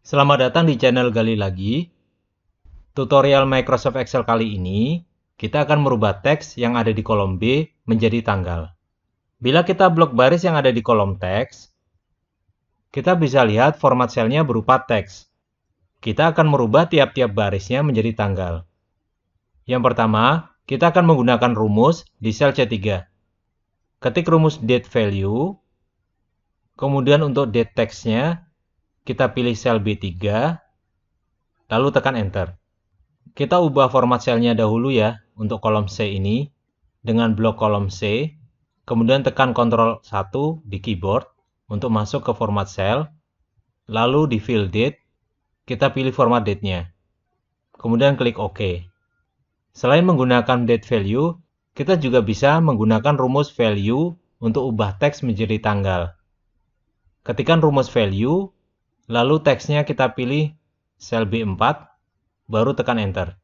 Selamat datang di channel Gali Lagi. Tutorial Microsoft Excel kali ini, kita akan merubah teks yang ada di kolom B menjadi tanggal. Bila kita blok baris yang ada di kolom teks, kita bisa lihat format selnya berupa teks. Kita akan merubah tiap-tiap barisnya menjadi tanggal. Yang pertama, kita akan menggunakan rumus di sel C3. Ketik rumus date value, kemudian untuk date teksnya, kita pilih sel B3, lalu tekan enter. Kita ubah format selnya dahulu ya, untuk kolom C ini, dengan blok kolom C, kemudian tekan Ctrl 1 di keyboard untuk masuk ke format sel, lalu di fill date, kita pilih format date-nya, kemudian klik OK. Selain menggunakan date value, kita juga bisa menggunakan rumus value untuk ubah teks menjadi tanggal. Ketikkan rumus value, lalu teksnya kita pilih sel B4, baru tekan enter.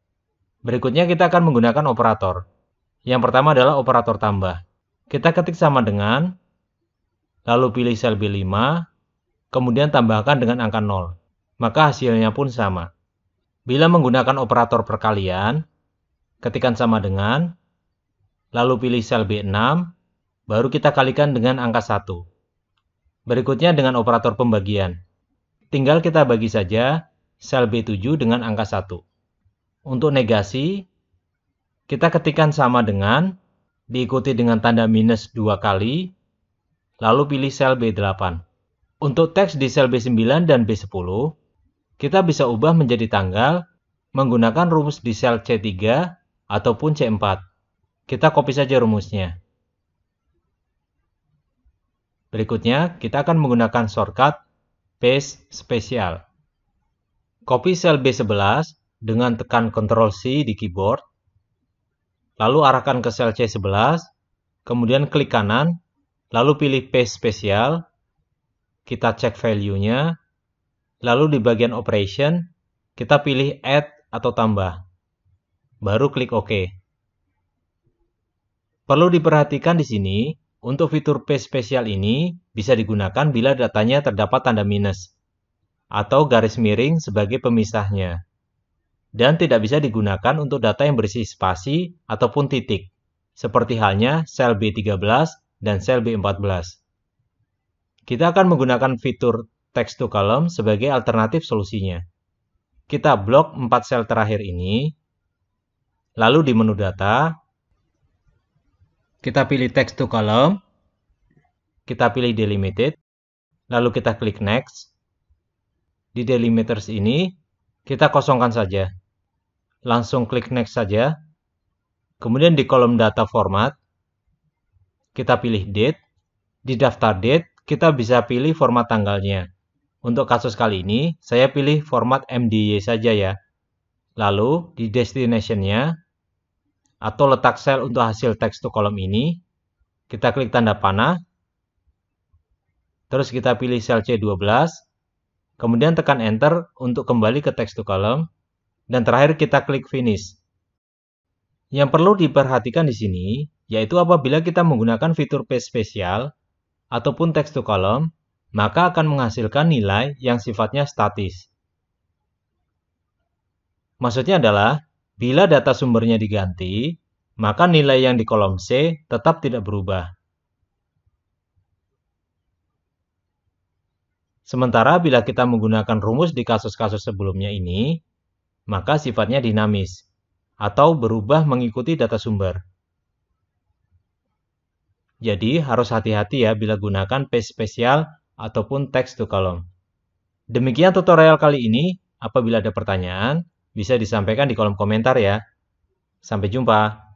Berikutnya kita akan menggunakan operator. Yang pertama adalah operator tambah. Kita ketik sama dengan, lalu pilih sel B5, kemudian tambahkan dengan angka 0. Maka hasilnya pun sama. Bila menggunakan operator perkalian, ketikkan sama dengan, lalu pilih sel B6, baru kita kalikan dengan angka 1. Berikutnya dengan operator pembagian. Tinggal kita bagi saja sel B7 dengan angka 1. Untuk negasi, kita ketikkan sama dengan, diikuti dengan tanda minus 2 kali, lalu pilih sel B8. Untuk teks di sel B9 dan B10, kita bisa ubah menjadi tanggal menggunakan rumus di sel C3 ataupun C4. Kita copy saja rumusnya. Berikutnya, kita akan menggunakan shortcut paste spesial. Copy sel B11 dengan tekan Ctrl C di keyboard, lalu arahkan ke sel C11, kemudian klik kanan, lalu pilih paste spesial, kita cek value-nya, lalu di bagian operation, kita pilih add atau tambah, baru klik OK. Perlu diperhatikan di sini, untuk fitur paste spesial ini bisa digunakan bila datanya terdapat tanda minus atau garis miring sebagai pemisahnya. Dan tidak bisa digunakan untuk data yang berisi spasi ataupun titik, seperti halnya sel B13 dan sel B14. Kita akan menggunakan fitur text to column sebagai alternatif solusinya. Kita blok 4 sel terakhir ini, lalu di menu data, kita pilih text to column, kita pilih delimited, lalu kita klik next. Di delimiters ini, kita kosongkan saja. Langsung klik next saja. Kemudian di kolom data format, kita pilih date. Di daftar date, kita bisa pilih format tanggalnya. Untuk kasus kali ini, saya pilih format MDY saja ya. Lalu di destination-nya, atau letak sel untuk hasil text to column ini, kita klik tanda panah. Terus kita pilih sel C12. Kemudian tekan enter untuk kembali ke text to column. Dan terakhir kita klik finish. Yang perlu diperhatikan di sini, yaitu apabila kita menggunakan fitur paste spesial ataupun text to column, maka akan menghasilkan nilai yang sifatnya statis. Maksudnya adalah, bila data sumbernya diganti, maka nilai yang di kolom C tetap tidak berubah. Sementara bila kita menggunakan rumus di kasus-kasus sebelumnya ini, maka sifatnya dinamis, atau berubah mengikuti data sumber. Jadi, harus hati-hati ya bila gunakan paste spesial ataupun text to column. Demikian tutorial kali ini. Apabila ada pertanyaan, bisa disampaikan di kolom komentar ya. Sampai jumpa.